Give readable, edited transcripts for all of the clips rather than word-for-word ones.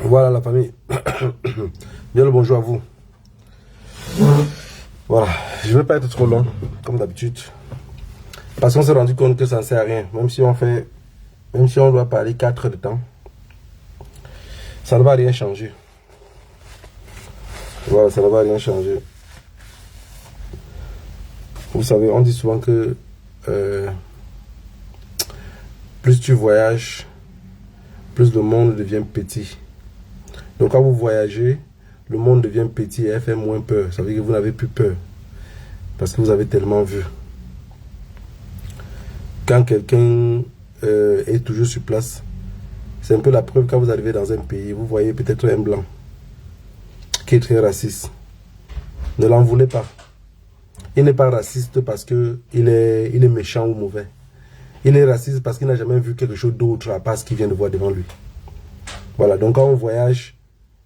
Voilà la famille. Bien le bonjour à vous. Voilà, je ne vais pas être trop long, comme d'habitude. Parce qu'on s'est rendu compte que ça ne sert à rien. Même si on doit parler 4 heures de temps, ça ne va rien changer. Voilà, ça ne va rien changer. Vous savez, on dit souvent que plus tu voyages, plus le monde devient petit. Donc quand vous voyagez, le monde devient petit et elle fait moins peur. Ça veut dire que vous n'avez plus peur. Parce que vous avez tellement vu. Quand quelqu'un est toujours sur place, c'est un peu la preuve quand vous arrivez dans un pays, vous voyez peut-être un blanc qui est très raciste. Ne l'en voulez pas. Il n'est pas raciste parce qu'il est méchant ou mauvais. Il est raciste parce qu'il n'a jamais vu quelque chose d'autre à part ce qu'il vient de voir devant lui. Voilà, donc quand on voyage,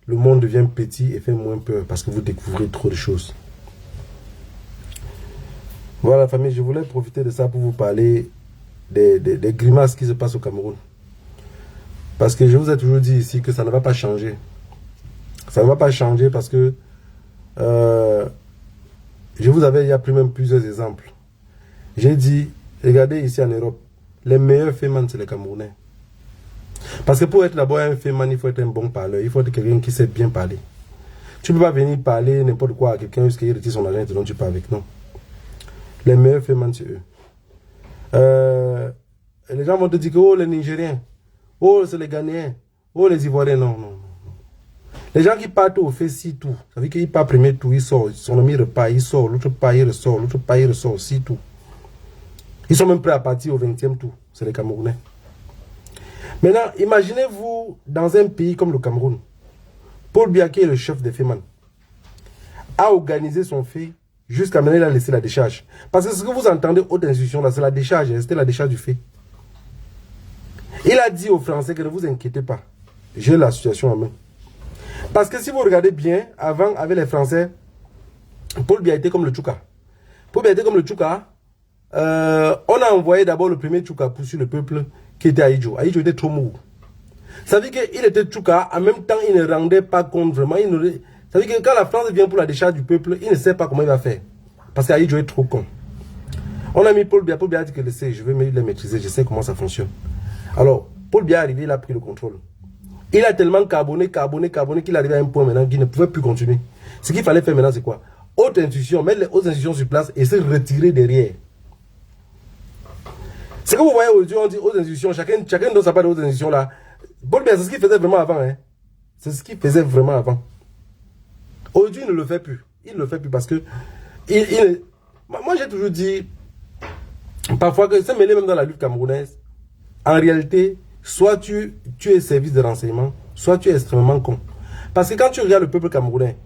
le monde devient petit et fait moins peur parce que vous découvrez trop de choses. Voilà famille, je voulais profiter de ça pour vous parler des grimaces qui se passent au Cameroun. Parce que je vous ai toujours dit ici que ça ne va pas changer. Ça ne va pas changer parce que je vous avais il y a même plusieurs exemples. J'ai dit, regardez ici en Europe, les meilleurs fémans c'est les Camerounais. Parce que pour être d'abord un féman, il faut être un bon parleur. Il faut être quelqu'un qui sait bien parler. Tu ne peux pas venir parler n'importe quoi à quelqu'un jusqu'à il retire son argent et te donne tu parles avec. Non. Les meilleurs fémans, c'est eux. Les gens vont te dire que oh, les Nigériens, oh, c'est les Ghanéens, oh, les Ivoiriens. Non, non, non. Les gens qui partent au fait si tout. Ça veut dire qu'il part premier tout, il sort. Son ami repart, il sort. L'autre part, il ressort. L'autre part, il ressort. Si tout. Ils sont même prêts à partir au 20e tour. C'est les Camerounais. Maintenant, imaginez-vous dans un pays comme le Cameroun. Paul Biya, qui est le chef des FEMAN, a organisé son fait jusqu'à maintenant il a laissé la décharge. Parce que ce que vous entendez haute institution là, c'est la décharge. C'était la décharge du fait. Il a dit aux Français que ne vous inquiétez pas. J'ai la situation en main. Parce que si vous regardez bien, avant, avec les Français, Paul Biya était comme le Tchouka. Paul Biya était comme le Tchouka. On a envoyé d'abord le premier Tchouka pour sur le peuple qui était à Aïdjo. Aïdjo était trop mou. Ça veut dire qu'il était Tchouka, en même temps il ne rendait pas compte vraiment. Ça veut dire que quand la France vient pour la décharge du peuple, il ne sait pas comment il va faire. Parce qu'Aïdjo est trop con. On a mis Paul Biya. Paul Biya a dit que je vais les maîtriser, je sais comment ça fonctionne. Alors, Paul Biya est arrivé, il a pris le contrôle. Il a tellement carboné qu'il est arrivé à un point maintenant qu'il ne pouvait plus continuer. Ce qu'il fallait faire maintenant, c'est quoi? Haute institution, mettre les hautes institutions sur place et se retirer derrière. Ce que vous voyez aujourd'hui, on dit hautes institutions, chacun doit savoir de hautes institutions là. Paul Biya, c'est ce qu'il faisait vraiment avant. Hein. C'est ce qu'il faisait vraiment avant. Aujourd'hui, il ne le fait plus. Il ne le fait plus parce que... Moi, j'ai toujours dit, parfois, que se mêler même dans la lutte camerounaise, en réalité, soit tu es service de renseignement, soit tu es extrêmement con. Parce que quand tu regardes le peuple camerounais,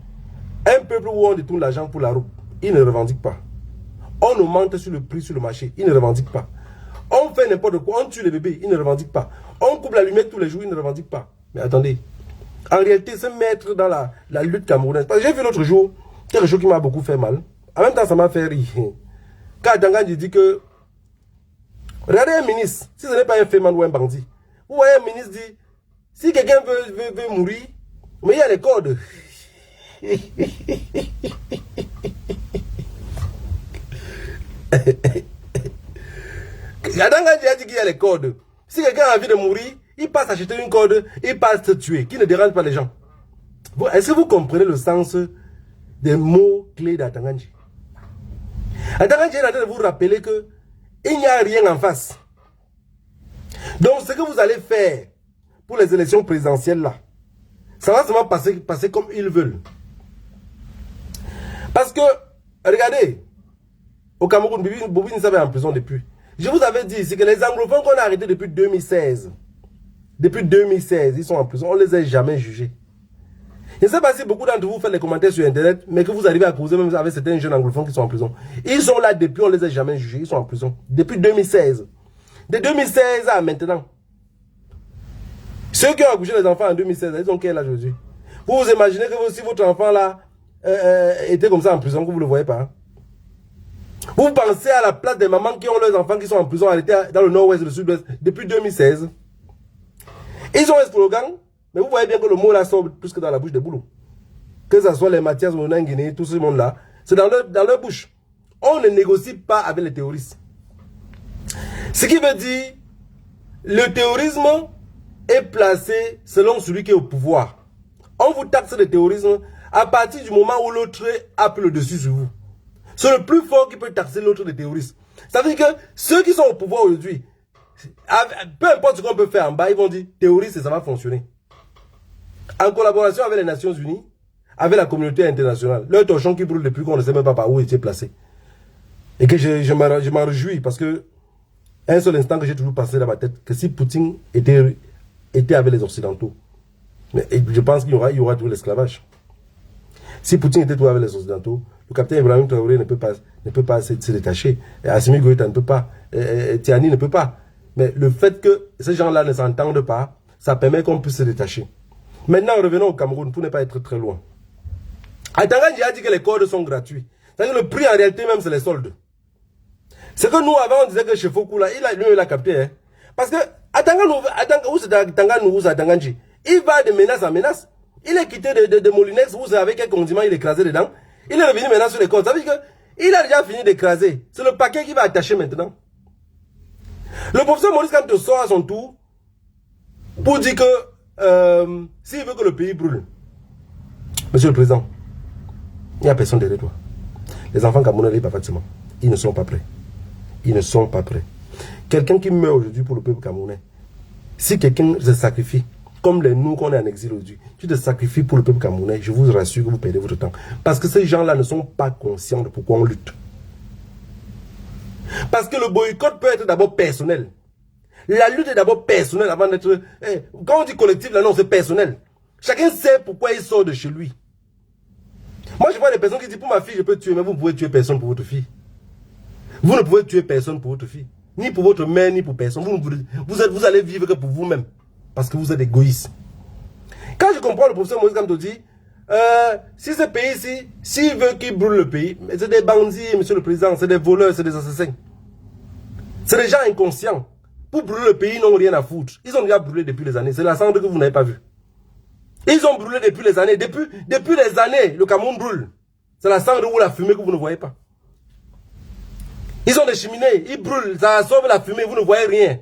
un peuple où on détourne l'argent pour la route, il ne revendique pas. On augmente sur le prix sur le marché, il ne revendique pas. On fait n'importe quoi, on tue les bébés, il ne revendique pas. On coupe la lumière tous les jours, il ne revendique pas. Mais attendez, en réalité, se mettre dans la lutte camerounaise. Parce que j'ai vu l'autre jour, quelque chose qui m'a beaucoup fait mal. En même temps, ça m'a fait rire. Quand Dangandji dit que, regardez un ministre, si ce n'est pas un féman ou un bandit, vous voyez un ministre dit, si quelqu'un veut mourir, mais il y a les codes. Dangandji a dit qu'il y a les codes. Si quelqu'un a envie de mourir, il passe acheter une corde, il passe te tuer, qui ne dérange pas les gens. Est-ce que vous comprenez le sens des mots clés d'Atanganji? Atanganji est en train de vous rappeler que il n'y a rien en face. Donc, ce que vous allez faire pour les élections présidentielles là, ça va seulement passer comme ils veulent. Parce que, regardez, au Cameroun, Bobi Nzab est en prison depuis. Je vous avais dit, c'est que les anglophones qu'on a arrêtés depuis 2016, ils sont en prison, on ne les a jamais jugés. Je ne sais pas si beaucoup d'entre vous faites les commentaires sur Internet, mais que vous arrivez à causer même avec certains jeunes anglophones qui sont en prison. Ils sont là depuis, on ne les a jamais jugés, ils sont en prison. Depuis 2016. De 2016 à maintenant. Ceux qui ont accouché les enfants en 2016, ils ont quel âge aujourd'hui? Vous vous imaginez que si votre enfant là était comme ça en prison, que vous ne le voyez pas? Hein? Vous pensez à la place des mamans qui ont leurs enfants qui sont en prison arrêtés dans le nord-ouest et le sud-ouest depuis 2016. Ils ont un slogan, mais vous voyez bien que le mot là sort plus que dans la bouche des boulots. Que ce soit les Mathias ou les Guinée, tout ce monde là, c'est dans leur bouche. On ne négocie pas avec les terroristes. Ce qui veut dire, le terrorisme est placé selon celui qui est au pouvoir. On vous taxe de terrorisme à partir du moment où l'autre a pris le dessus sur vous. C'est le plus fort qui peut taxer l'autre de terroriste. Ça veut dire que ceux qui sont au pouvoir aujourd'hui, peu importe ce qu'on peut faire en bas, ils vont dire terroriste et ça va fonctionner. En collaboration avec les Nations Unies, avec la communauté internationale, leur torchon qui brûle depuis qu'on ne sait même pas par où il était placé. Et que je m'en réjouis parce que un seul instant que j'ai toujours passé dans ma tête, que si Poutine était avec les Occidentaux, mais je pense qu'il y aura tout l'esclavage. Si Poutine était tout avec les Occidentaux, le capitaine Ibrahim Traoré ne peut pas se détacher. Assimi Goïta ne peut pas. Tiani ne peut pas. Mais le fait que ces gens-là ne s'entendent pas, ça permet qu'on puisse se détacher. Maintenant, revenons au Cameroun pour ne pas être très loin. Atanganji a dit que les codes sont gratuits. C'est-à-dire que le prix en réalité même, c'est les soldes. C'est que nous, avant, on disait que chez Fokou, là, il a capté. Hein. Parce que Atanganji, il va de menace en menace. Il est quitté de Molinex, vous savez quel condiment il est écrasé dedans. Il est revenu maintenant sur les côtes. Ça veut dire qu'il a déjà fini d'écraser. C'est le paquet qui va attacher maintenant. Le professeur Maurice Kamto sort à son tour pour dire que s'il veut que le pays brûle, Monsieur le Président, il n'y a personne derrière toi. Les enfants camerounais pas facilement. Ils ne sont pas prêts. Ils ne sont pas prêts. Quelqu'un qui meurt aujourd'hui pour le peuple camerounais, si quelqu'un se sacrifie, comme nous qu'on est en exil aujourd'hui, tu te sacrifies pour le peuple camerounais, je vous rassure que vous perdez votre temps. Parce que ces gens-là ne sont pas conscients de pourquoi on lutte. Parce que le boycott peut être d'abord personnel. La lutte est d'abord personnelle avant d'être... quand on dit collectif, là non, c'est personnel. Chacun sait pourquoi il sort de chez lui. Moi, je vois des personnes qui disent, pour ma fille, je peux tuer, mais vous ne pouvez tuer personne pour votre fille. Vous ne pouvez tuer personne pour votre fille. Ni pour votre mère, ni pour personne. Vous allez vivre que pour vous-même. Parce que vous êtes égoïste. Quand je comprends le professeur Moïse Kamto dit, si ce pays-ci, s'il veut qu'il brûle le pays, c'est des bandits, monsieur le président, c'est des voleurs, c'est des assassins. C'est des gens inconscients. Pour brûler le pays, ils n'ont rien à foutre. Ils ont déjà brûlé depuis les années. C'est la cendre que vous n'avez pas vue. Ils ont brûlé depuis les années. Depuis les années, le Cameroun brûle. C'est la cendre ou la fumée que vous ne voyez pas. Ils ont des cheminées, ils brûlent, ça absorbe la fumée, vous ne voyez rien.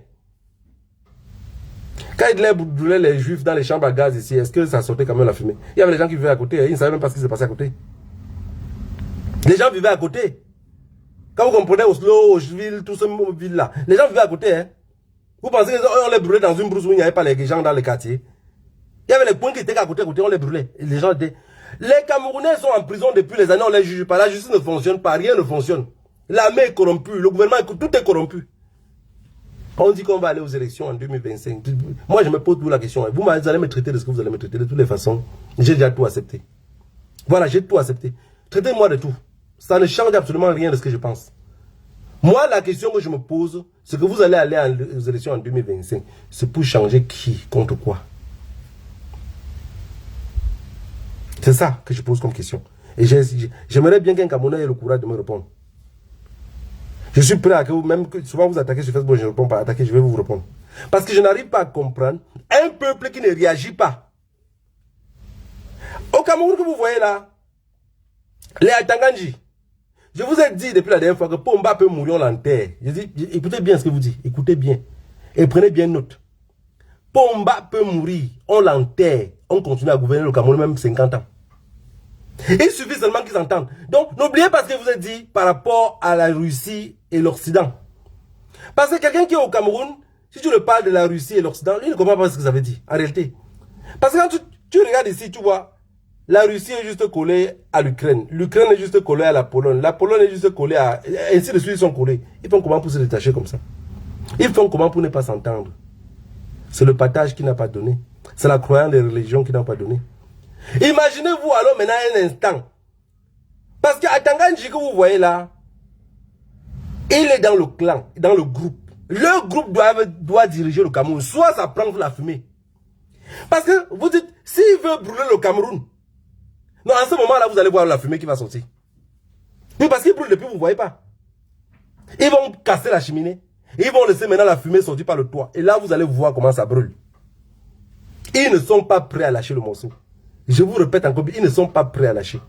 Quand ils brûlaient les juifs dans les chambres à gaz ici, est-ce que ça sortait quand même la fumée? Il y avait des gens qui vivaient à côté, ils ne savaient même pas ce qui s'est passé à côté. Les gens vivaient à côté. Quand vous comprenez Oslo, Auschwitz, tout ce ville-là, les gens vivaient à côté. Hein. Vous pensez qu'on les brûlait dans une brousse où il n'y avait pas les gens dans les quartiers? Il y avait les points qui étaient à côté, on les brûlait. Et les gens étaient... Les Camerounais sont en prison depuis les années, on ne les juge pas. La justice ne fonctionne pas, rien ne fonctionne. L'armée est corrompue, le gouvernement, tout est corrompu. On dit qu'on va aller aux élections en 2025. Moi, je me pose toujours la question. Vous allez me traiter de ce que vous allez me traiter. De toutes les façons, j'ai déjà tout accepté. Voilà, j'ai tout accepté. Traitez-moi de tout. Ça ne change absolument rien de ce que je pense. Moi, la question que je me pose, c'est que vous allez aller aux élections en 2025. C'est pour changer qui, contre quoi? C'est ça que je pose comme question. Et j'aimerais bien qu'un Camerounais ait le courage de me répondre. Je suis prêt à que vous, même que souvent vous attaquez sur Facebook, je ne réponds pas, attaquez, je vais vous répondre. Parce que je n'arrive pas à comprendre un peuple qui ne réagit pas. Au Cameroun que vous voyez là, les Atanganji, je vous ai dit depuis la dernière fois que Pomba peut mourir, on l'enterre. Je dis, écoutez bien ce que vous dites, écoutez bien. Et prenez bien note. Pomba peut mourir, on l'enterre, ont continué à gouverner le Cameroun même 50 ans. Il suffit seulement qu'ils entendent. Donc, n'oubliez pas ce que je vous ai dit par rapport à la Russie et l'Occident. Parce que quelqu'un qui est au Cameroun, si tu le parles de la Russie et l'Occident, lui ne comprend pas ce que ça veut dire, en réalité. Parce que quand tu regardes ici, tu vois, la Russie est juste collée à l'Ukraine. L'Ukraine est juste collée à la Pologne. La Pologne est juste collée à... Ainsi de suite, ils sont collés. Ils font comment pour se détacher comme ça? Ils font comment pour ne pas s'entendre? C'est le partage qui n'a pas donné. C'est la croyance des religions qui n'a pas donné. Imaginez-vous alors maintenant un instant. Parce qu'à Tanganji que vous voyez là, il est dans le clan, dans le groupe. Le groupe doit diriger le Cameroun. Soit ça prend la fumée. Parce que vous dites, s'il veut brûler le Cameroun, non, en ce moment-là, vous allez voir la fumée qui va sortir. Oui, parce qu'il brûle depuis, vous ne voyez pas. Ils vont casser la cheminée. Ils vont laisser maintenant la fumée sortir par le toit. Et là, vous allez voir comment ça brûle. Ils ne sont pas prêts à lâcher le morceau. Je vous répète encore, ils ne sont pas prêts à lâcher.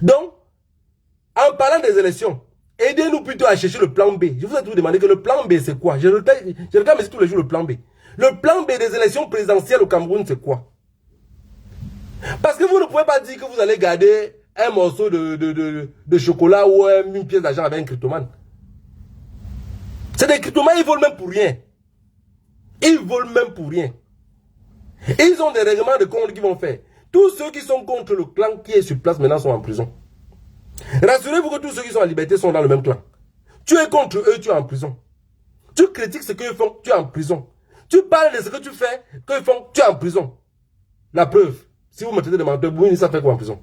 Donc, en parlant des élections, aidez-nous plutôt à chercher le plan B. Je vous ai toujours demandé que le plan B, c'est quoi? Je regarde tous les jours le plan B. Le plan B des élections présidentielles au Cameroun, c'est quoi? Parce que vous ne pouvez pas dire que vous allez garder un morceau de chocolat ou une pièce d'argent avec un cryptomane. C'est des cryptomanes, ils volent même pour rien. Ils volent même pour rien. Ils ont des règlements de compte qu'ils vont faire. Tous ceux qui sont contre le clan qui est sur place maintenant sont en prison. Rassurez-vous que tous ceux qui sont en liberté sont dans le même clan. Tu es contre eux, tu es en prison. Tu critiques ce qu'ils font, tu es en prison. Tu parles de ce que tu fais, qu'ils font, tu es en prison. La preuve, si vous me traitez de menteur, Bouni, ça fait quoi en prison?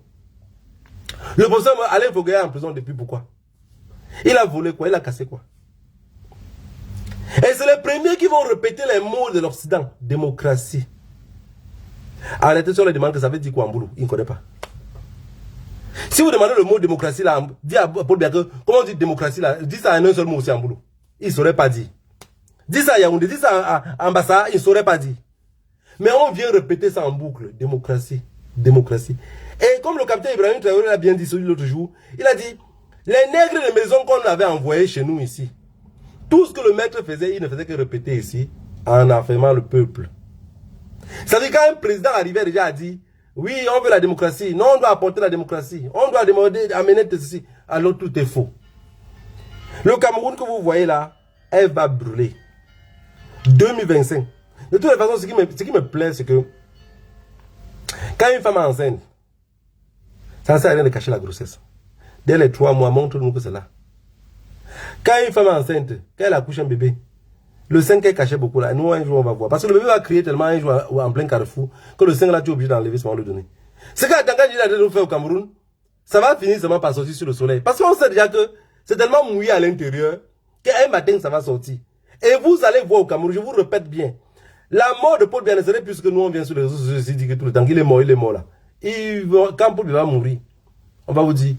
Le professeur Alain Fogueya est en prison depuis pourquoi? Il a volé quoi? Il a cassé quoi? Et c'est les premiers qui vont répéter les mots de l'Occident. Démocratie. Arrêtez sur les demandes que ça veut dire quoi en boulot. Il ne connaît pas. Si vous demandez le mot démocratie là, dis à Paul Biya que, comment on dit démocratie là, dis ça en un seul mot aussi en boulot. Il ne saurait pas dire. Dis ça à Yaoundé, dis ça à Ambassa, il ne saurait pas dire. Mais on vient répéter ça en boucle. Démocratie. Démocratie. Et comme le capitaine Ibrahim Traoré l'a bien dit l'autre jour, il a dit, les nègres de maison qu'on avait envoyés chez nous ici, tout ce que le maître faisait, il ne faisait que répéter ici, en affirmant le peuple. Ça veut dire quand un président arrivait déjà a dit, oui, on veut la démocratie, non, on doit apporter la démocratie, on doit demander, amener ceci, alors tout est faux. Le Cameroun que vous voyez là, elle va brûler. 2025. De toute façon, ce qui me plaît, c'est que quand une femme est enceinte, ça ne sert à rien de cacher la grossesse. Dès les 3 mois, montre-nous que c'est là. Quand une femme est enceinte, quand elle accouche un bébé, le sein qu'elle cachait beaucoup là, nous un jour on va voir. Parce que le bébé va crier tellement un jour en plein carrefour que le sein là tu es obligé d'enlever sans le donner. Ce qu'Atanga dit de nous faire au Cameroun, ça va finir seulement par sortir sur le soleil. Parce qu'on sait déjà que c'est tellement mouillé à l'intérieur qu'un matin ça va sortir. Et vous allez voir au Cameroun, je vous répète bien, la mort de Paul Biya ne serait plus que nous on vient sur les réseaux sociaux et dit que tout le temps qu'il est mort là. Quand Paul Biya va mourir, on va vous dire,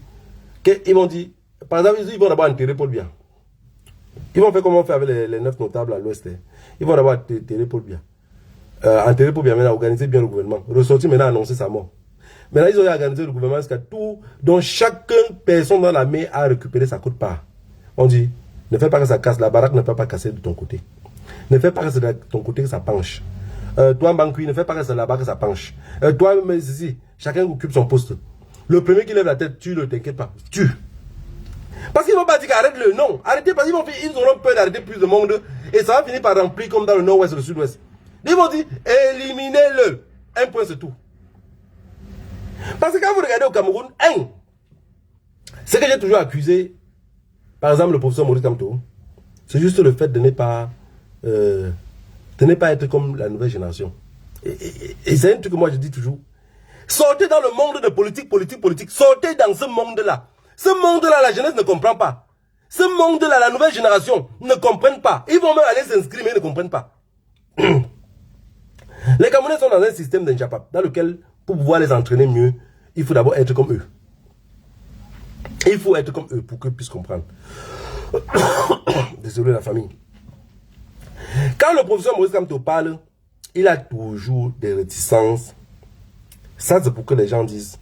ils vont dire, par exemple, ils vont d'abord enterrer Paul Biya. Ils vont faire comme on fait avec les 9 notables à l'ouest. Ils vont d'abord enterrer Paul Biya. Enterrer Paul Biya maintenant, organiser bien le gouvernement. Ressortir maintenant, annoncer sa mort. Maintenant, ils ont organisé le gouvernement jusqu'à tout, dont chaque personne dans la main a récupéré sa quote part. On dit, ne fais pas que ça casse, la baraque ne peut pas casser de ton côté. Ne fais pas que c'est de ton côté que ça penche. Toi, Mbankui, ne fais pas que c'est là-bas que ça penche. Toi, mais ici, chacun occupe son poste. Le premier qui lève la tête, tu ne t'inquiète pas. Tue. Parce qu'ils ne vont pas dire qu'arrête-le, non. Arrêtez parce qu'ils auront peur d'arrêter plus de monde et ça va finir par remplir comme dans le nord-ouest et le sud-ouest. Ils vont dire, éliminez-le. Un point, c'est tout. Parce que quand vous regardez au Cameroun, ce que j'ai toujours accusé, par exemple le professeur Maurice Kamto, c'est juste le fait de ne pas être comme la nouvelle génération. Et c'est un truc que moi je dis toujours. Sortez dans le monde de politique. Sortez dans ce monde-là. Ce monde-là, la jeunesse ne comprend pas. Ce monde-là, la nouvelle génération ne comprennent pas. Ils vont même aller s'inscrire, mais ils ne comprennent pas. Les Camerounais sont dans un système d'Injapap, dans lequel, pour pouvoir les entraîner mieux, il faut d'abord être comme eux. Il faut être comme eux pour qu'ils puissent comprendre. Désolé la famille. Quand le professeur Maurice Kamto parle, il a toujours des réticences. Ça, c'est pour que les gens disent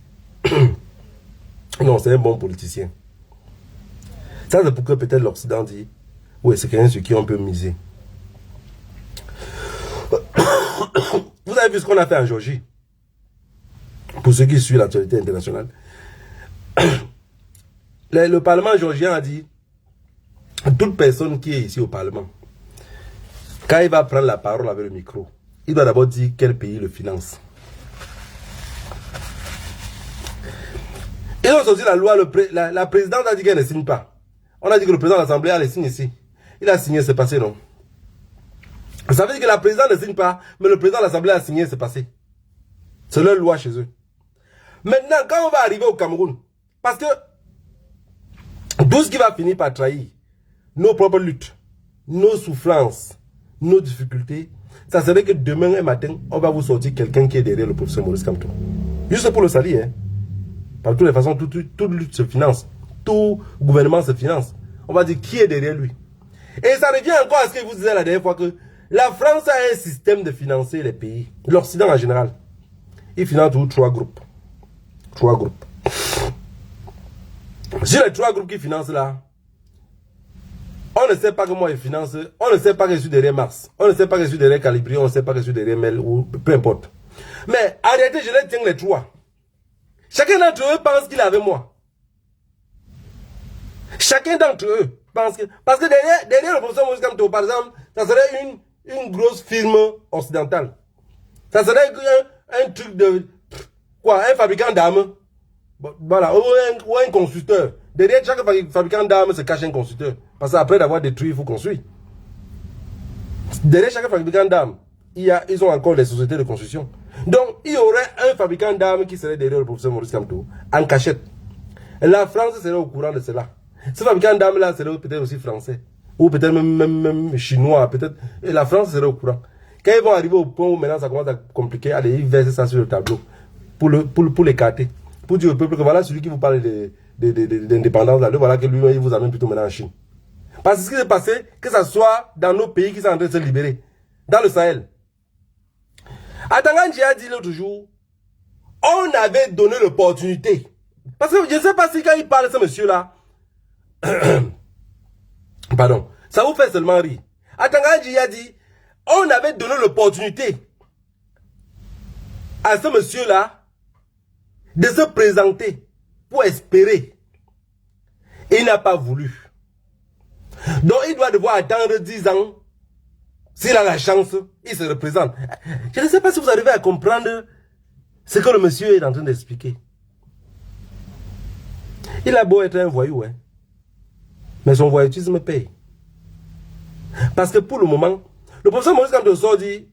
non, c'est un bon politicien. Ça, c'est pour que peut-être l'Occident dit oui, c'est quelqu'un sur qui on peut miser. Vous avez vu ce qu'on a fait en Géorgie. Pour ceux qui suivent l'actualité internationale. Le Parlement georgien a dit, toute personne qui est ici au Parlement, quand il va prendre la parole avec le micro, il doit d'abord dire quel pays le finance. Ils ont sorti la loi, la présidente a dit qu'elle ne signe pas. On a dit que le président de l'Assemblée allait signer ici. Il a signé, c'est passé, non? Ça veut dire que la présidente ne signe pas, mais le président de l'Assemblée a signé, c'est passé. C'est leur loi chez eux. Maintenant, quand on va arriver au Cameroun, parce que tout ce qui va finir par trahir nos propres luttes, nos souffrances, nos difficultés, ça serait que demain et matin, on va vous sortir quelqu'un qui est derrière le professeur Maurice Kamto. Juste pour le salir, hein. Par toutes les façons, toute lutte se finance. Tout gouvernement se finance. On va dire qui est derrière lui. Et ça revient encore à ce que je vous disais la dernière fois, que la France a un système de financer les pays. L'Occident en général. Il finance toujours 3 groupes. 3 groupes. Sur les 3 groupes qui financent là, on ne sait pas comment ils financent. On ne sait pas que je suis derrière Mars. On ne sait pas que je suis derrière Calibri. On ne sait pas que je suis derrière Mel ou peu importe. Mais en réalité, je les tiens les 3. Chacun d'entre eux pense qu'il est avec moi. Chacun d'entre eux pense que... Parce que derrière le professeur Maurice Kamto, par exemple, ça serait une grosse firme occidentale. Ça serait un truc de... Quoi? Un fabricant d'armes. Voilà. Ou un constructeur. Derrière chaque fabricant d'armes se cache un constructeur. Parce qu'après d'avoir détruit, il faut construire. Derrière chaque fabricant d'armes, ils ont encore des sociétés de construction. Donc, il y aurait un fabricant d'armes qui serait derrière le professeur Maurice Kamto, en cachette. La France serait au courant de cela. Ce fabricant d'armes-là serait peut-être aussi français. Ou peut-être même chinois. Peut-être. Et la France serait au courant. Quand ils vont arriver au point où maintenant ça commence à compliquer, allez, ils versent ça sur le tableau. Pour l'écarter. Pour dire au peuple que voilà celui qui vous parle d'indépendance, là, voilà que lui, il vous amène plutôt maintenant en Chine. Parce que ce qui s'est passé, que ce soit dans nos pays qui sont en train de se libérer, dans le Sahel. Atanganji a dit l'autre jour, on avait donné l'opportunité. Parce que je ne sais pas si quand il parle, ce monsieur-là, pardon, ça vous fait seulement rire. Atanganji a dit, on avait donné l'opportunité à ce monsieur-là de se présenter pour espérer. Et il n'a pas voulu. Donc il doit devoir attendre 10 ans. S'il a la chance, il se représente. Je ne sais pas si vous arrivez à comprendre ce que le monsieur est en train d'expliquer. Il a beau être un voyou, hein, mais son voyoutisme paye. Parce que pour le moment, le professeur Maurice Kamto dit,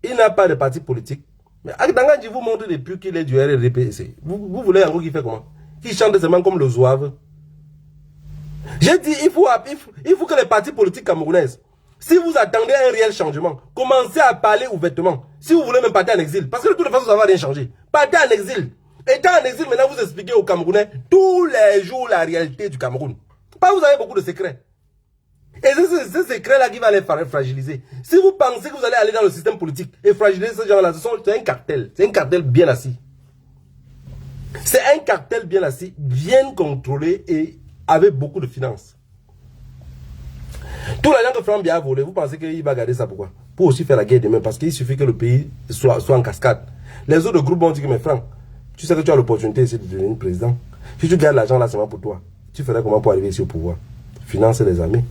il n'a pas de parti politique. Mais Atanganji vous montre depuis qu'il est du RRDP. Vous voulez en gros qu'il fait comment? Qu'il chante seulement comme le zouave. J'ai dit, il faut que les partis politiques camerounaises, si vous attendez un réel changement, commencez à parler ouvertement. Si vous voulez même partir en exil, parce que de toute façon, ça ne va rien changer. Partez en exil. Étant en exil, maintenant vous expliquez aux Camerounais tous les jours la réalité du Cameroun. Pas vous avez beaucoup de secrets. Et c'est ce secret-là qui va les fragiliser. Si vous pensez que vous allez aller dans le système politique et fragiliser ces gens-là, c'est un cartel. C'est un cartel bien assis. C'est un cartel bien assis, bien contrôlé et avec beaucoup de finances. Tout l'argent que Franck Biya a volé, vous pensez qu'il va garder ça pourquoi? Pour aussi faire la guerre demain, parce qu'il suffit que le pays soit en cascade. Les autres groupes vont dire que, mais Franck, tu sais que tu as l'opportunité ici de devenir président. Si tu gardes l'argent là, c'est pour toi. Tu ferais comment pour arriver ici au pouvoir? Financer les amis.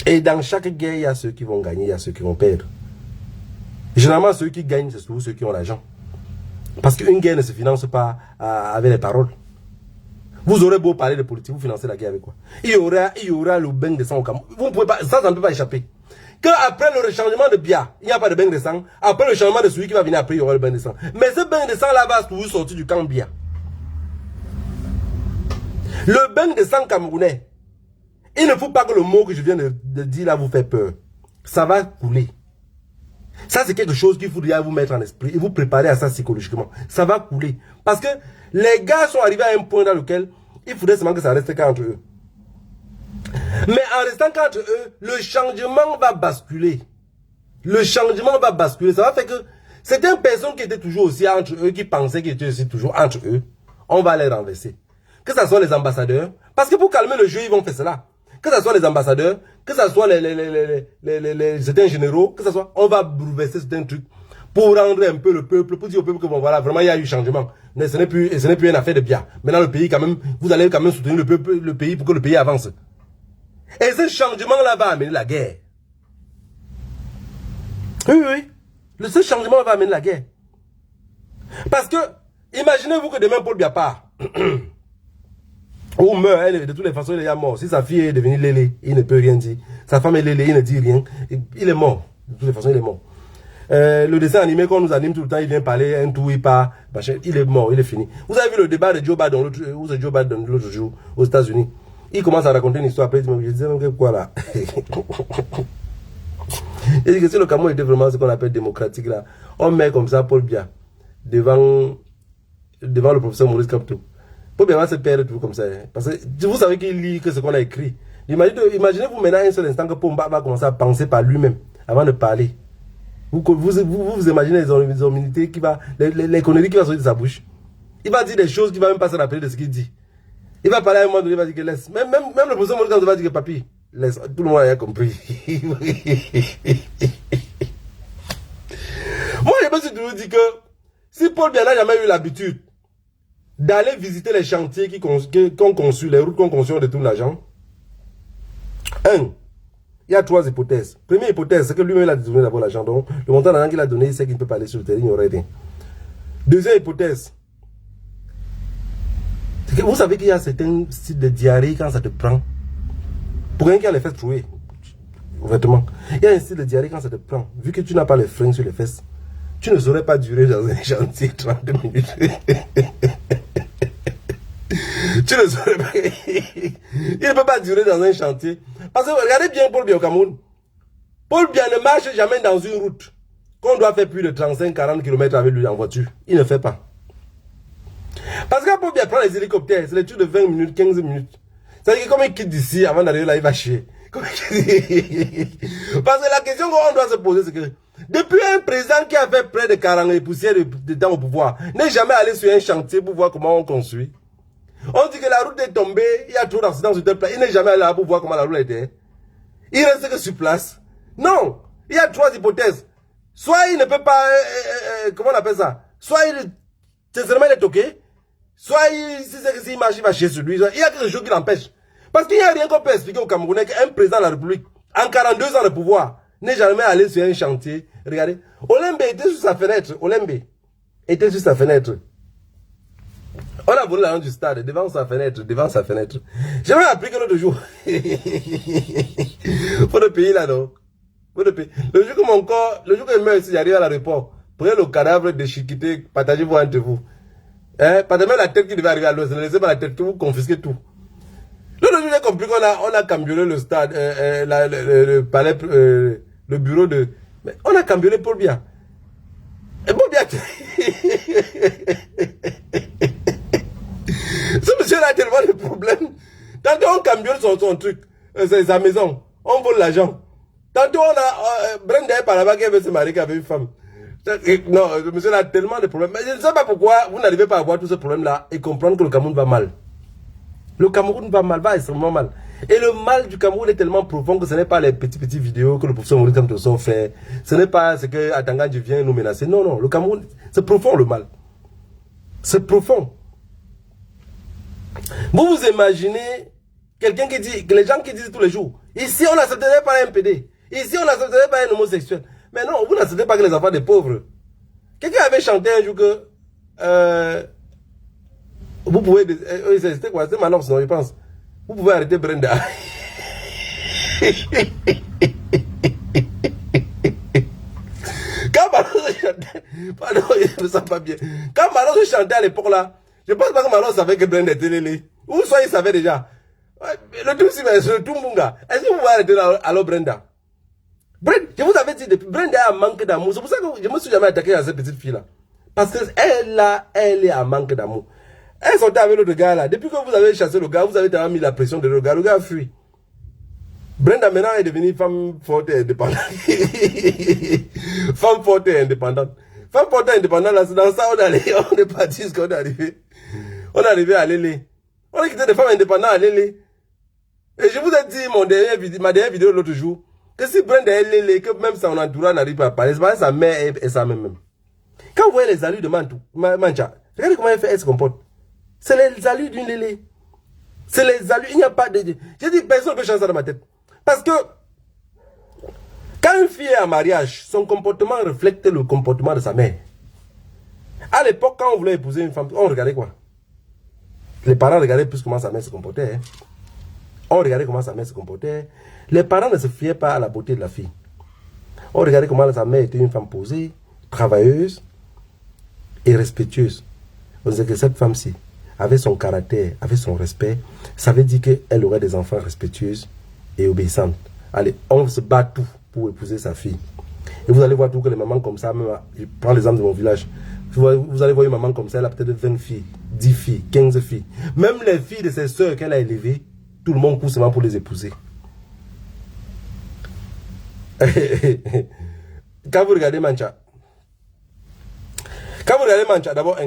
Et dans chaque guerre, il y a ceux qui vont gagner, il y a ceux qui vont perdre. Généralement, ceux qui gagnent, c'est souvent ceux qui ont l'argent. Parce qu'une guerre ne se finance pas avec les paroles. Vous aurez beau parler de politique, vous financez la guerre avec quoi? Il y aura le bain de sang au Cameroun. Vous ne pouvez pas, ça ne peut pas échapper. Quand après le changement de Biya, il n'y a pas de bain de sang. Après le changement de celui qui va venir après, il y aura le bain de sang. Mais ce bain de sang là va toujours sortir du camp Biya. Le bain de sang camerounais, il ne faut pas que le mot que je viens de dire là vous fait peur. Ça va couler. Ça, c'est quelque chose qu'il faudrait vous mettre en esprit et vous préparer à ça psychologiquement. Ça va couler. Parce que les gars sont arrivés à un point dans lequel il faudrait seulement que ça reste qu'entre eux. Mais en restant qu'entre eux, le changement va basculer. Le changement va basculer. Ça va faire que certaines personnes qui étaient toujours aussi entre eux, qui pensaient qu'ils étaient aussi toujours entre eux, on va les renverser. Que ce soit les ambassadeurs. Parce que pour calmer le jeu, ils vont faire cela. Que ce soit les ambassadeurs, que ce soit certains généraux, que ce soit, on va bouleverser certains trucs pour rendre un peu le peuple, pour dire au peuple que bon voilà, vraiment il y a eu changement. Mais ce n'est plus une affaire de bien. Maintenant le pays quand même, vous allez quand même soutenir le peuple, le pays pour que le pays avance. Et ce changement-là va amener la guerre. Oui, oui. Ce changement va amener la guerre. Parce que, imaginez-vous que demain Paul Biya part. Ou meurt, de toutes les façons il est mort. Si sa fille est devenue Lélé, il ne peut rien dire. Sa femme est Lélé, il ne dit rien. Il est mort. De toutes les façons il est mort. Le dessin animé qu'on nous anime tout le temps, il vient parler, un tout, il part, machin, il est mort, il est fini. Vous avez vu le débat de Joe Biden l'autre jour aux États-Unis. Il commence à raconter une histoire, après il me dit, quoi là? Il dit que si le Cameroun était vraiment ce qu'on appelle démocratique là, on met comme ça Paul Biya devant le professeur Maurice Kamto. Paul Biya va se perdre tout comme ça. Hein, parce que vous savez qu'il lit que ce qu'on a écrit. Imaginez-vous maintenant un seul instant que Pomba va commencer à penser par lui-même avant de parler. Vous imaginez les hominités qui va, les conneries qui vont sortir de sa bouche. Il va dire des choses qui ne va même pas se rappeler de ce qu'il dit. Il va parler à un moment donné, il va dire que laisse. Même le professeur Maurice Kamto va dire que papi, laisse. Tout le monde a compris. Moi, je me suis toujours dit que si Paul Biya n'a jamais eu l'habitude d'aller visiter les chantiers qu'ont conçus, les routes qu'ont conçues de tout l'argent, il y a 3 hypothèses. Première hypothèse, c'est que lui-même il a donné d'abord l'argent. Donc, le montant d'argent qu'il a donné, il sait qu'il ne peut pas aller sur le terrain, il n'y aurait rien. Deuxième hypothèse, c'est que vous savez qu'il y a certains styles de diarrhée quand ça te prend. Pour quelqu'un qui a les fesses trouées, ouvertement. Il y a un style de diarrhée quand ça te prend. Vu que tu n'as pas les freins sur les fesses, tu ne saurais pas durer dans un chantier 32 minutes. Tu ne saurais pas. Il ne peut pas durer dans un chantier. Parce que regardez bien Paul Biya au Cameroun. Paul Biya ne marche jamais dans une route qu'on doit faire plus de 35-40 km avec lui en voiture. Il ne fait pas. Parce que quand Paul Biya prend les hélicoptères, c'est des trucs de 20 minutes, 15 minutes. C'est-à-dire que comme il quitte d'ici, avant d'arriver là, il va chier. Parce que la question qu'on doit se poser, c'est que depuis un président qui a fait près de 40 et poussières de temps au pouvoir, n'est jamais allé sur un chantier pour voir comment on construit. On dit que la route est tombée, il y a trop d'accidents sur tel plan. Il n'est jamais allé là pour voir comment la route était. Il reste que sur place. Non, il y a 3 hypothèses. Soit il ne peut pas, comment on appelle ça? Soit sincèrement il est toqué. Soit s'il marche, il va chier sur lui. Il y a quelque chose qui l'empêche. Parce qu'il n'y a rien qu'on peut expliquer au Camerounais qu'un président de la République, en 42 ans de pouvoir, n'est jamais allé sur un chantier. Regardez, Olembe était sur sa fenêtre. Olembe était sur sa fenêtre. On a volé la rue du stade devant sa fenêtre, J'ai même appris que l'autre jour, faut le payer là, non? Faut le payer. Le jour que je meurs ici, j'arrive à l'aéroport, prenez le cadavre de Chiquité, partagez-vous entre vous. Hein? Pas même la tête qui devait arriver à l'ouest, ne laissez pas la tête, que vous confisquez tout. L'autre jour, j'ai compris qu'on a cambriolé le stade, le palais, le bureau de... Mais on a cambriolé Paul Biya. Et Paul Biya... Ce monsieur-là a tellement de problèmes. Tantôt on cambriole son truc, sa maison, on vole l'argent. Tantôt on a Brenda par là-bas qui veut se marier avec une femme. Non, ce monsieur-là a tellement de problèmes. Mais je ne sais pas pourquoi vous n'arrivez pas à voir tous ces problèmes-là et comprendre que le Cameroun va mal. Le Cameroun va extrêmement mal. Et le mal du Cameroun est tellement profond que ce n'est pas les petites vidéos que le professeur Maurice Kamto fait. Ce n'est pas ce que Atangandji vient nous menacer. Non, non, le Cameroun, c'est profond le mal. C'est profond. Vous vous imaginez quelqu'un qui dit, que les gens qui disent tous les jours, ici on n'accepterait pas un PD, ici on n'accepterait pas un homosexuel. Mais non, vous n'acceptez pas que les enfants des pauvres. Quelqu'un avait chanté un jour que vous pouvez, c'était quoi, c'était Manox, non, je pense. Vous pouvez arrêter Brenda. Quand Manox chantait, pardon, je ne sens pas bien. Quand Manox chantait à l'époque là, je pense pas que Manox savait que Brenda était Lélé. Ou soit il savait déjà. Le tout si, mais c'est le tout Munga. Est-ce que vous pouvez arrêter là, alors Brenda? Brenda, je vous avais dit, Brenda a un manque d'amour. C'est pour ça que je ne me suis jamais attaqué à cette petite fille là. Parce qu'elle est en manque d'amour. Elle sortait avec l'autre gars là. Depuis que vous avez chassé le gars, vous avez tellement mis la pression de le gars. Le gars a fui. Brenda maintenant est devenue femme forte et indépendante. Femme forte et indépendante. Femme forte et indépendante, là, c'est dans ça on est parti jusqu'à on est arrivé. On est arrivé à Lélé. On a quitté des femmes indépendantes à Lélé. Et je vous ai dit ma dernière vidéo l'autre jour que si Brenda est lélé, que même son entourage n'arrive pas à parler, c'est pas sa mère et sa même. Quand vous voyez les allures de Mancha, regardez comment elle se comporte. C'est les allures d'une lélé. C'est les allures, il n'y a pas de... J'ai dit, personne ne peut changer ça dans ma tête. Parce que, quand une fille est en mariage, son comportement reflète le comportement de sa mère. À l'époque, quand on voulait épouser une femme, on regardait quoi? Les parents regardaient plus comment sa mère se comportait. Hein. On regardait comment sa mère se comportait. Les parents ne se fiaient pas à la beauté de la fille. On regardait comment sa mère était une femme posée, travailleuse et respectueuse. On disait que cette femme-ci avait son caractère, avait son respect. Ça veut dire qu'elle aurait des enfants respectueuses et obéissantes. Allez, on se bat tout pour épouser sa fille. Et vous allez voir tout que les mamans comme ça, même, je prends l'exemple de mon village, vous allez voir une maman comme ça, elle a peut-être 20 filles, 10 filles, 15 filles. Même les filles de ses soeurs qu'elle a élevées, tout le monde court seulement pour les épouser. Quand vous regardez Mancha, d'abord,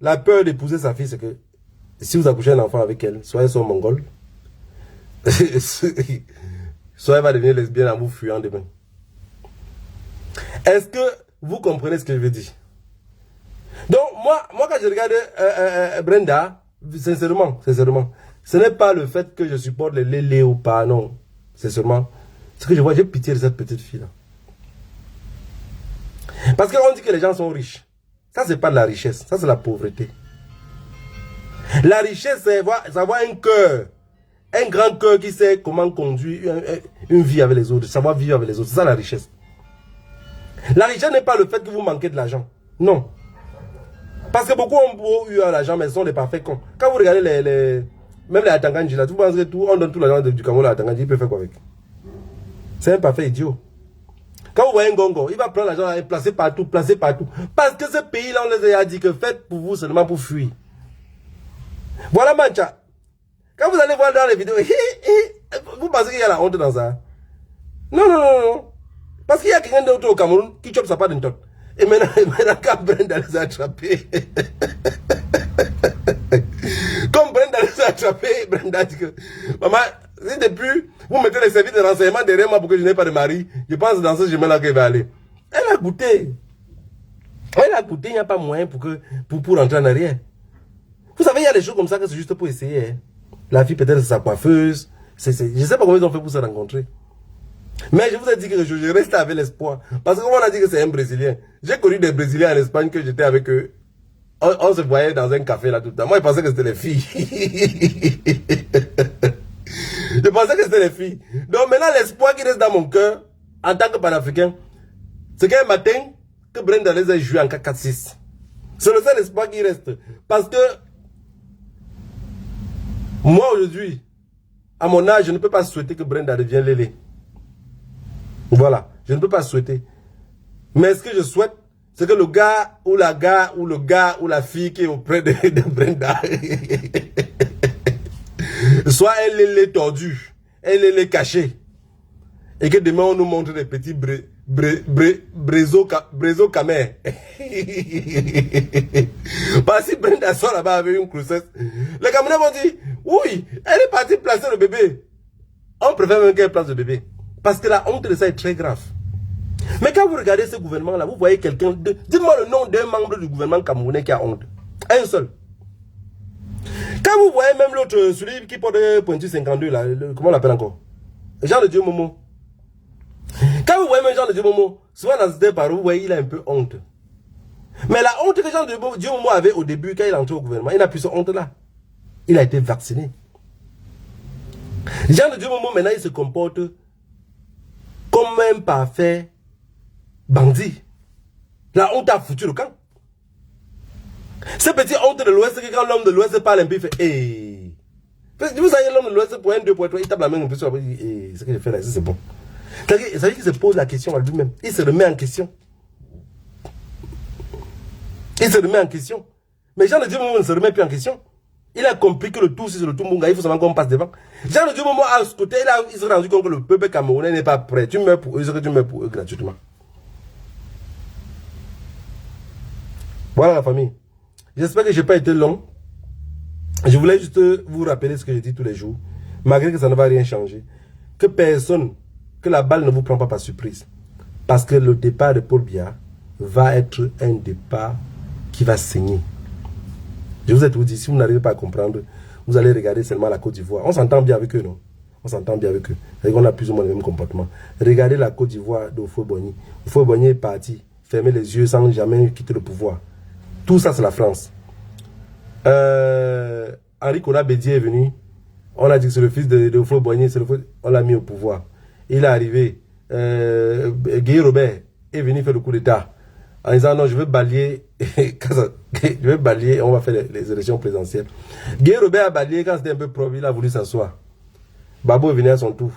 la peur d'épouser sa fille, c'est que si vous accouchez un enfant avec elle, soit elles sont mongoles, soit elle va devenir lesbienne en vous fuyant demain. Est-ce que vous comprenez ce que je veux dire? Donc, moi quand je regarde Brenda, sincèrement, ce n'est pas le fait que je supporte les lélés ou pas, non. C'est seulement ce que je vois, j'ai pitié de cette petite fille-là. Parce qu'on dit que les gens sont riches. Ça, c'est pas de la richesse, ça, c'est la pauvreté. La richesse, c'est avoir un cœur. Un grand cœur qui sait comment conduire une vie avec les autres, savoir vivre avec les autres. C'est ça la richesse. La richesse n'est pas le fait que vous manquez de l'argent. Non. Parce que beaucoup ont eu l'argent, mais ils sont des parfaits cons. Quand vous regardez même les Atanganji, là, vous pensez que tout, on donne tout l'argent du Cameroun à Atanganji, il peut faire quoi avec? C'est un parfait idiot. Quand vous voyez un gongo, il va prendre l'argent et placer partout, placer partout. Parce que ce pays-là, on les a dit que faites pour vous seulement pour fuir. Voilà Mancha. Quand vous allez voir dans les vidéos, vous pensez qu'il y a la honte dans ça? Non. Parce qu'il y a quelqu'un d'autre au Cameroun qui chope sa part d'une tote. Et maintenant quand Brenda les a attrapés, comme Brenda les a attrapés, Brenda dit que, maman, si depuis, vous mettez les services de renseignement derrière moi pour que je n'ai pas de mari, je pense dans ce chemin-là qu'elle va aller. Elle a goûté, il n'y a pas moyen pour rentrer en arrière. Vous savez, il y a des choses comme ça que c'est juste pour essayer. Hein. La fille peut-être c'est sa coiffeuse, je ne sais pas comment ils ont fait pour se rencontrer. Mais je vous ai dit que je reste avec l'espoir. Parce qu'on a dit que c'est un Brésilien. J'ai connu des Brésiliens en Espagne que j'étais avec eux. On se voyait dans un café là tout le temps. Moi, je pensais que c'était les filles. Je pensais que c'était les filles. Donc maintenant, l'espoir qui reste dans mon cœur, en tant que panafricain, c'est qu'un matin, que Brenda les a joué en 4-4-6. C'est le seul espoir qui reste. Parce que, moi aujourd'hui, à mon âge, je ne peux pas souhaiter que Brenda devienne Lélé. Voilà, je ne peux pas souhaiter. Mais ce que je souhaite, c'est que le gars ou la fille qui est auprès de Brenda soit elle est tordue, elle est cachée. Et que demain on nous montre des petits brézo camers. Parce que si Brenda sort là-bas avec une grossesse, les Camerounais vont dire, oui, elle est partie placer le bébé. On préfère même qu'elle place le bébé. Parce que la honte de ça est très grave. Mais quand vous regardez ce gouvernement-là, vous voyez quelqu'un... Dites-moi le nom d'un membre du gouvernement camerounais qui a honte. Un seul. Quand vous voyez même l'autre, celui qui porte pointu 52, là, comment on l'appelle encore? Jean de Dieu Momo. Quand vous voyez même Jean de Dieu Momo, souvent dans ce par vous voyez, il a un peu honte. Mais la honte que Jean de Dieu Momo avait au début, quand il est entré au gouvernement, il n'a plus cette honte-là. Il a été vacciné. Jean de Dieu Momo, maintenant, il se comporte comme un parfait bandit. La honte a foutu le camp. Ce petit honte de l'Ouest, que quand l'homme de l'Ouest parle un peu, il fait hey. Vous savez, l'homme de l'Ouest, pour un, deux, pour trois, il tape la main un peu sur la il dit hey, ce que j'ai fait là, c'est bon. Ça veut dire qu'il se pose la question à lui-même. Il se remet en question. Il se remet en question. Mais Jean de Dieu Momo ne se remet plus en question. Il a compris que le tout, si c'est le tout Munga, il faut seulement qu'on passe devant. Jean de Dieu Momo, à ce côté, il s'est rendu compte que le peuple camerounais n'est pas prêt. Tu meurs pour eux, ce que tu meurs pour eux gratuitement. Voilà la famille. J'espère que je n'ai pas été long. Je voulais juste vous rappeler ce que je dis tous les jours. Malgré que ça ne va rien changer. Que personne, que la balle ne vous prend pas par surprise. Parce que le départ de Paul Biya va être un départ qui va saigner. Je vous ai tout dit, si vous n'arrivez pas à comprendre, vous allez regarder seulement la Côte d'Ivoire. On s'entend bien avec eux, non? On s'entend bien avec eux. On a plus ou moins le même comportement. Regardez la Côte d'Ivoire d'Houphouët-Boigny. Houphouët-Boigny est parti, fermer les yeux sans jamais quitter le pouvoir. Tout ça, c'est la France. Henri Konan Bédié est venu. On a dit que c'est le fils de Houphouët-Boigny, on l'a mis au pouvoir. Il est arrivé. Guy Robert est venu faire le coup d'État en disant non, je veux balayer, je veux balayer, on va faire les élections présidentielles. Guy Robert a balayé quand c'était un peu propre, il a voulu s'asseoir. Babo est venu à son tour.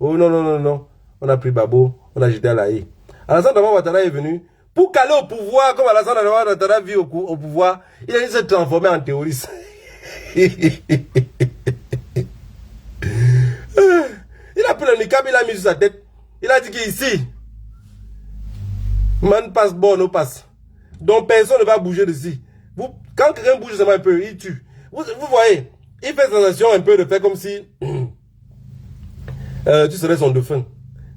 Oh non, non, non, non. On a pris Babo, on a jeté à la haie. Alassane Dramane Ouattara est venu pour caler au pouvoir, comme Alassane Dramane Ouattara vit au pouvoir, il a dit se transformer en terroriste. Il a pris le niqab, il a mis sur sa tête. Il a dit qu'ici, man passe, bon, on passe. Donc personne ne va bouger d'ici. Quand quelqu'un bouge seulement un peu, il tue. Vous voyez, il fait sensation un peu de faire comme si tu serais son dauphin.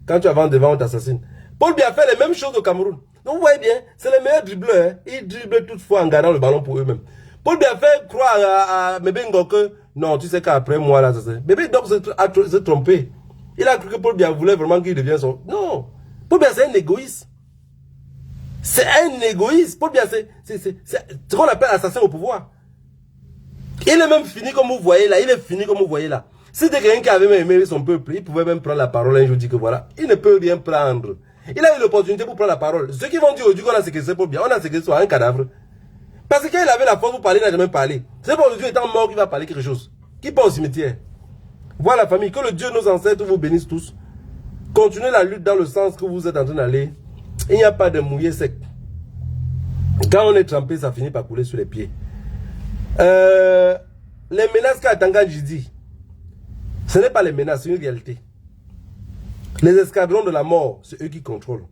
Quand tu avances devant, on t'assassine. Paul Biya fait les mêmes choses au Cameroun. Donc vous voyez bien, c'est les meilleurs dribbleurs. Hein. Ils dribblent toutefois en gardant le ballon pour eux-mêmes. Paul Biya fait croire à Bébé Ngok que non, tu sais qu'après moi, là, Bébé Ngok s'est trompé. Il a cru que Paul Biya voulait vraiment qu'il devienne son... Non. Paul Biya, c'est un égoïste. C'est un égoïste. Paul Biya, c'est ce qu'on appelle assassin au pouvoir. Il est même fini comme vous voyez là. Il est fini comme vous voyez là. Si c'était quelqu'un qui avait même aimé son peuple, il pouvait même prendre la parole un jour, dire que voilà, il ne peut rien prendre. Il a eu l'opportunité pour prendre la parole. Ceux qui vont dire aujourd'hui qu'on a séquestré Paul Biya, on a séquestré un cadavre. Parce qu'il avait la force pour parler, il n'a jamais parlé. C'est pas aujourd'hui étant mort qu'il va parler quelque chose. Qui part au cimetière. Voilà la famille, que le Dieu de nos ancêtres vous bénisse tous. Continuez la lutte dans le sens que vous êtes en train d'aller. Il n'y a pas de mouillé sec. Quand on est trempé, ça finit par couler sur les pieds. Les menaces qu'a Tanganji dit, ce n'est pas les menaces, c'est une réalité. Les escadrons de la mort, c'est eux qui contrôlent.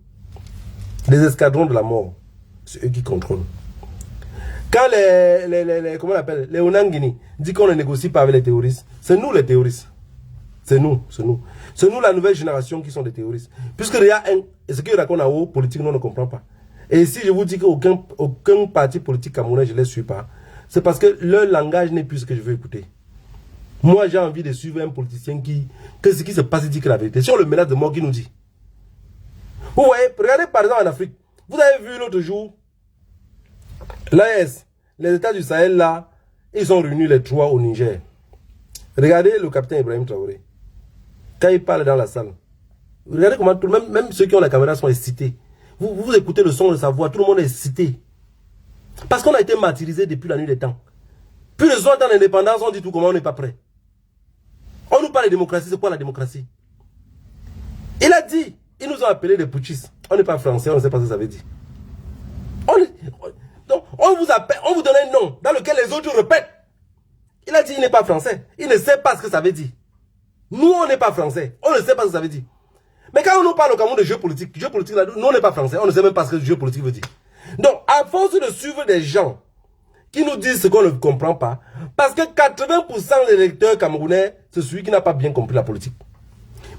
Les escadrons de la mort, c'est eux qui contrôlent. Quand comment on appelle, les Onangini dit qu'on ne négocie pas avec les terroristes, c'est nous les terroristes. C'est nous, c'est nous. C'est nous la nouvelle génération qui sont des terroristes. Puisque il y a et ce qu'il raconte en haut, politique, on ne comprend pas. Et si je vous dis qu'aucun parti politique camerounais, je ne les suis pas, c'est parce que leur langage n'est plus ce que je veux écouter. Moi, j'ai envie de suivre un politicien que ce qui se passe, il dit que la vérité. Si on le menace de mort, qui nous dit. Vous voyez, regardez par exemple en Afrique. Vous avez vu l'autre jour, l'AES, les États du Sahel là, ils ont réuni les trois au Niger. Regardez le capitaine Ibrahim Traoré. Quand il parle dans la salle, regardez comment même ceux qui ont la caméra sont excités. Vous écoutez le son de sa voix, tout le monde est excité. Parce qu'on a été martyrisé depuis la nuit des temps. Puis le soir dans l'indépendance, on dit tout comment on n'est pas prêt. On nous parle de démocratie, c'est quoi la démocratie? Il a dit, ils nous ont appelés des putschistes. On n'est pas français, on ne sait pas ce que ça veut dire. Donc, on vous appelle, on vous donne un nom dans lequel les autres répètent. Il a dit, il n'est pas français. Il ne sait pas ce que ça veut dire. Nous, on n'est pas français. On ne sait pas ce que ça veut dire. Mais quand on nous parle au Cameroun de jeu politique là, nous, on n'est pas français. On ne sait même pas ce que le jeu politique veut dire. Donc, à force de suivre des gens qui nous disent ce qu'on ne comprend pas, parce que 80% des électeurs camerounais, c'est celui qui n'a pas bien compris la politique.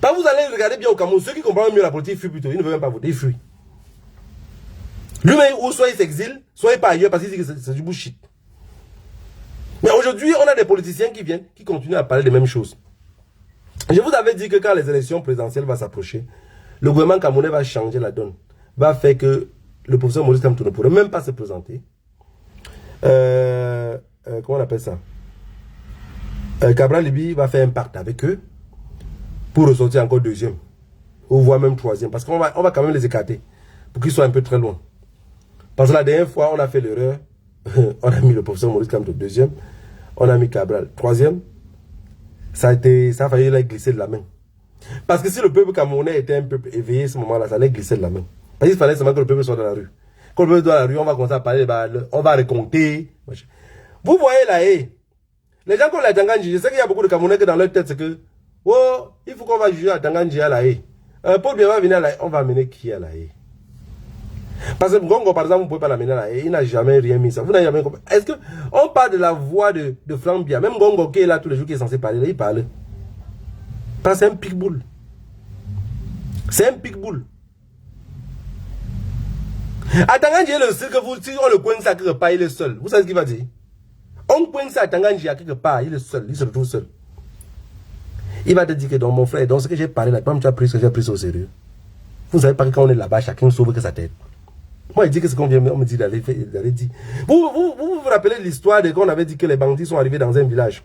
Quand vous allez regarder bien au Cameroun, ceux qui comprennent mieux la politique fuient plutôt. Ils ne veulent même pas voter, ils fuient. Lui-même, ou soit il s'exile, soit il part ailleurs parce qu'il dit que c'est du bullshit. Mais aujourd'hui, on a des politiciens qui viennent, qui continuent à parler des mêmes choses. Je vous avais dit que quand les élections présidentielles vont s'approcher, le gouvernement camerounais va changer la donne. Va faire que le professeur Maurice Kamto ne pourrait même pas se présenter. Comment on appelle ça? Cabral Libi va faire un pacte avec eux pour ressortir encore deuxième. Ou voire même troisième. Parce qu'on va quand même les écarter. Pour qu'ils soient un peu très loin. Parce que la dernière fois, on a fait l'erreur. On a mis le professeur Maurice Kamto deuxième. On a mis Cabral troisième. Ça a failli les glisser de la main. Parce que si le peuple camerounais était un peuple éveillé à ce moment-là, ça allait glisser de la main. Parce qu'il fallait seulement que le peuple soit dans la rue. Quand le peuple est dans la rue, on va commencer à parler, on va raconter. Vous voyez là, les gens comme la Tanganji, je sais qu'il y a beaucoup de Camerounais qui dans leur tête, c'est que, oh, il faut qu'on va juger à Tanganji à la haie. Paul Biya va venir à la haie, on va amener qui à la haie? Parce que Ngongo, par exemple, vous ne pouvez pas l'amener à la haie, il n'a jamais rien mis ça. Vous n'avez jamais compris. Est-ce qu'on parle de la voix de Franck Biya? Même Ngongo qui est là tous les jours, qui est censé parler, là, il parle. Parce que c'est un pitbull. C'est un pitbull. À Tanganji, le seul que vous, si on le coince à quelque part, il est seul. Vous savez ce qu'il va dire? On coince à Tanganji à quelque part, il est seul, il se retrouve seul. Il va te dire que dans mon frère, dans ce que j'ai parlé là, comme tu as pris ce que j'ai pris au sérieux. Vous savez pas que quand on est là-bas, chacun sauve que sa tête. Moi, il dit que ce qu'on vient me dire d'aller dire. Vous rappelez l'histoire de quand on avait dit que les bandits sont arrivés dans un village.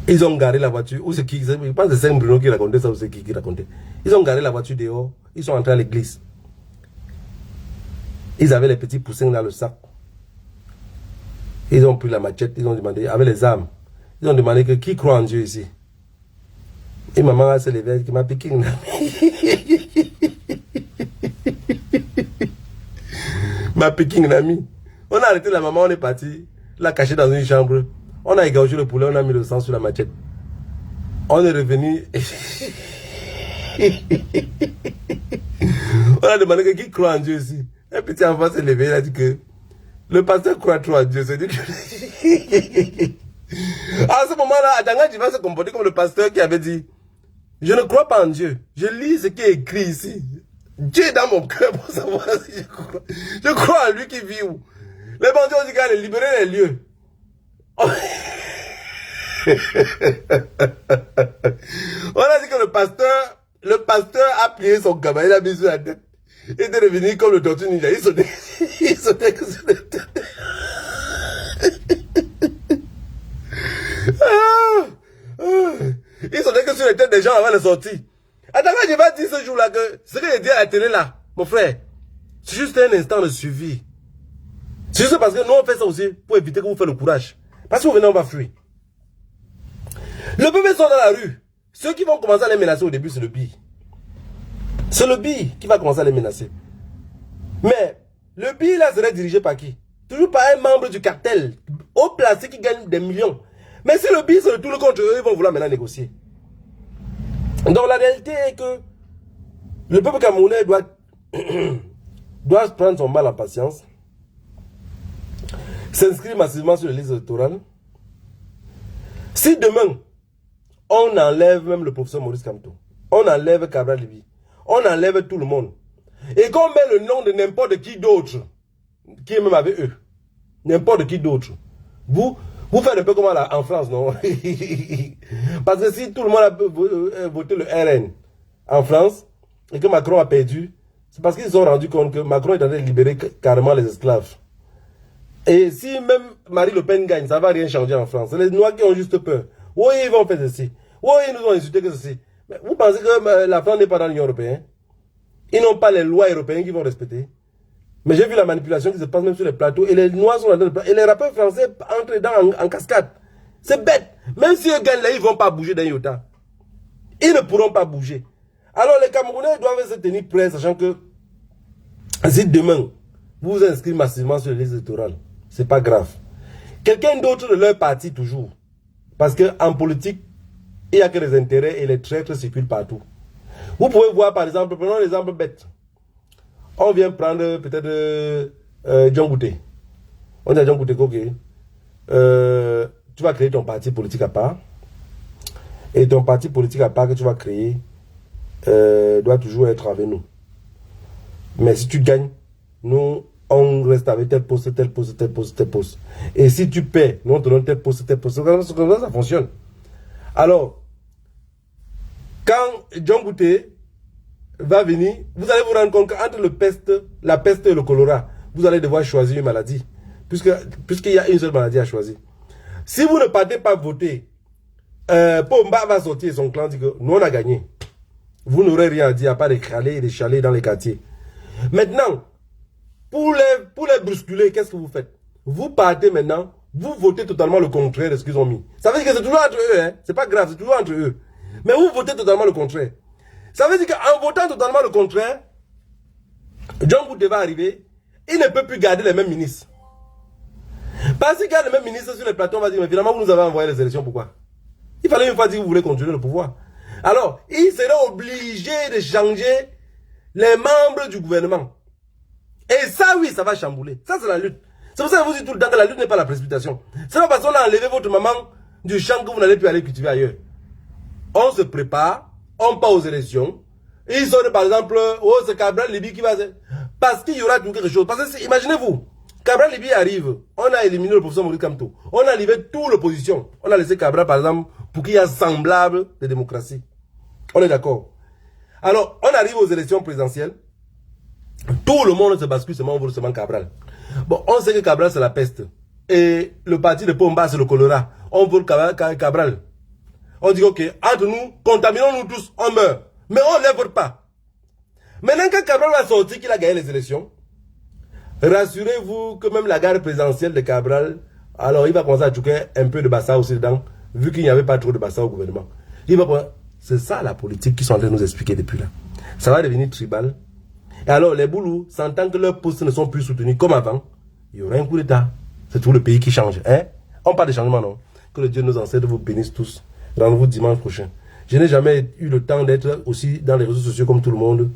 Ils ont garé la voiture. Ou c'est qui? Je pense que c'est Saint-Bruno qui racontait ça ou c'est qui racontait. Ils ont garé la voiture dehors. Ils sont entrés à l'église. Ils avaient les petits poussins dans le sac. Ils ont pris la machette. Ils ont demandé, avec les armes. Ils ont demandé que qui croit en Dieu ici. Et maman s'est levée, qui m'a piqué une amie. Ma piqué une amie. On a arrêté la maman, on est parti. L'a caché dans une chambre. On a égorgé le poulet, on a mis le sang sur la machette. On est revenu. On a demandé que qui croit en Dieu ici. Un petit enfant s'est levé, il a dit que le pasteur croit trop en Dieu. À ce moment-là, Adangadji va se comporter comme le pasteur qui avait dit: je ne crois pas en Dieu. Je lis ce qui est écrit ici. Dieu est dans mon cœur pour savoir si je crois. Je crois en lui qui vit où. Les bandits ont dit qu'elle libérer les lieux. On a dit que le pasteur a plié son gamin, il a mis sur la tête. Il était revenu comme le tortue ninja. Il sautait que sur la tête. Il sautait que sur les têtes des gens avant de sortir. Attends, je vais dire ce jour-là que ce que j'ai dit à la télé là, mon frère, c'est juste un instant de suivi. C'est juste parce que nous on fait ça aussi pour éviter que vous fassiez le courage. Parce que vous venez, on va fuir. Le peuple sont dans la rue. Ceux qui vont commencer à les menacer au début, c'est le BI. C'est le BI qui va commencer à les menacer. Mais le BI là serait dirigé par qui? Toujours par un membre du cartel, haut placé qui gagne des millions. Mais si le BI se retourne contre eux, ils vont vouloir maintenant négocier. Donc la réalité est que le peuple camerounais doit prendre son mal en patience, s'inscrire massivement sur les listes électorales. Si demain, on enlève même le professeur Maurice Kamto, on enlève Cabral Libye, on enlève tout le monde, et qu'on met le nom de n'importe qui d'autre, qui est même avec eux, n'importe qui d'autre, vous faites un peu comme en France, non? Parce que si tout le monde a voté le RN en France, et que Macron a perdu, c'est parce qu'ils se sont rendus compte que Macron est en train de libérer carrément les esclaves. Et si même Marine Le Pen gagne, ça ne va rien changer en France. Les Noirs qui ont juste peur. Oui, ils vont faire ceci. Oui, ils nous ont insulté que ceci. Mais vous pensez que la France n'est pas dans l'Union européenne? Ils n'ont pas les lois européennes qu'ils vont respecter. Mais j'ai vu la manipulation qui se passe même sur les plateaux. Et les Noirs sont dans et les rappeurs français entrent dedans en cascade. C'est bête. Même si eux gagnent là, ils ne vont pas bouger d'un iota. Ils ne pourront pas bouger. Alors les Camerounais doivent se tenir prêts, sachant que si demain, vous vous inscrivez massivement sur les listes électorales, c'est pas grave. Quelqu'un d'autre de leur parti toujours. Parce qu'en politique, il n'y a que les intérêts et les traîtres circulent partout. Vous pouvez voir par exemple, prenons l'exemple bête. On vient prendre peut-être John Gouté. On dit à John Gouté, ok, tu vas créer ton parti politique à part. Et ton parti politique à part que tu vas créer doit toujours être avec nous. Mais si tu gagnes, nous, on reste avec tel poste, tel poste, tel poste, tel poste. Et si tu perds, nous on te donne tel poste, tel poste. Comme ça, ça fonctionne. Alors, quand John Gouté va venir, vous allez vous rendre compte qu'entre la peste et le choléra, vous allez devoir choisir une maladie. Puisqu'il y a une seule maladie à choisir. Si vous ne partez pas voter, Pomba va sortir son clan dit que nous on a gagné. Vous n'aurez rien à dire à part de crâler et de chialer dans les quartiers. Maintenant, pour les brusculer, qu'est-ce que vous faites? Vous partez maintenant, vous votez totalement le contraire de ce qu'ils ont mis. Ça veut dire que c'est toujours entre eux, hein? C'est pas grave, c'est toujours entre eux. Mais vous votez totalement le contraire. Ça veut dire qu'en votant totalement le contraire, John Gouté va arriver, il ne peut plus garder les mêmes ministres. Parce qu'il garde les mêmes ministres sur les plateaux, on va dire, mais finalement vous nous avez envoyé les élections, pourquoi? Il fallait une fois dire que vous voulez continuer le pouvoir. Alors, il serait obligé de changer les membres du gouvernement. Et ça, oui, ça va chambouler. Ça, c'est la lutte. C'est pour ça que je vous dis tout le temps que la lutte n'est pas la précipitation. C'est pas parce qu'on a enlevé votre maman du champ que vous n'allez plus aller cultiver ailleurs. On se prépare, on part aux élections. Ils sont par exemple, oh c'est Cabral Libye qui va... Parce qu'il y aura quelque chose. Parce que imaginez-vous, Cabral Libye arrive, on a éliminé le professeur Maurice Kamto, on a livré toute l'opposition. On a laissé Cabral par exemple pour qu'il y ait semblable de démocratie. On est d'accord. Alors, on arrive aux élections présidentielles. Tout le monde se bascule seulement pour seulement Cabral. Bon, on sait que Cabral c'est la peste. Et le parti de Pomba c'est le choléra. On veut Cabral. On dit ok, entre nous, contaminons-nous tous, on meurt. Mais on ne lève pas. Maintenant quand Cabral va sortir qu'il a gagné les élections, rassurez-vous que même la garde présidentielle de Cabral, alors il va commencer à jouer un peu de Bassa aussi dedans, vu qu'il n'y avait pas trop de Bassa au gouvernement. C'est ça la politique qu'ils sont en train de nous expliquer depuis là. Ça va devenir tribal. Et alors les boulous, sentant que leurs postes ne sont plus soutenus comme avant, il y aura un coup d'état. C'est tout le pays qui change. Hein? On parle de changement, non? Que le Dieu nos ancêtres vous bénisse tous. Rendez-vous dimanche prochain. Je n'ai jamais eu le temps d'être aussi dans les réseaux sociaux comme tout le monde,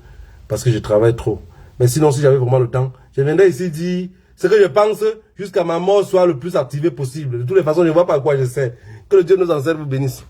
parce que je travaille trop. Mais sinon, si j'avais vraiment le temps, je viendrais ici dire ce que je pense jusqu'à ma mort soit le plus activé possible. De toutes les façons, je ne vois pas à quoi je sais. Que le Dieu nos ancêtres vous bénisse.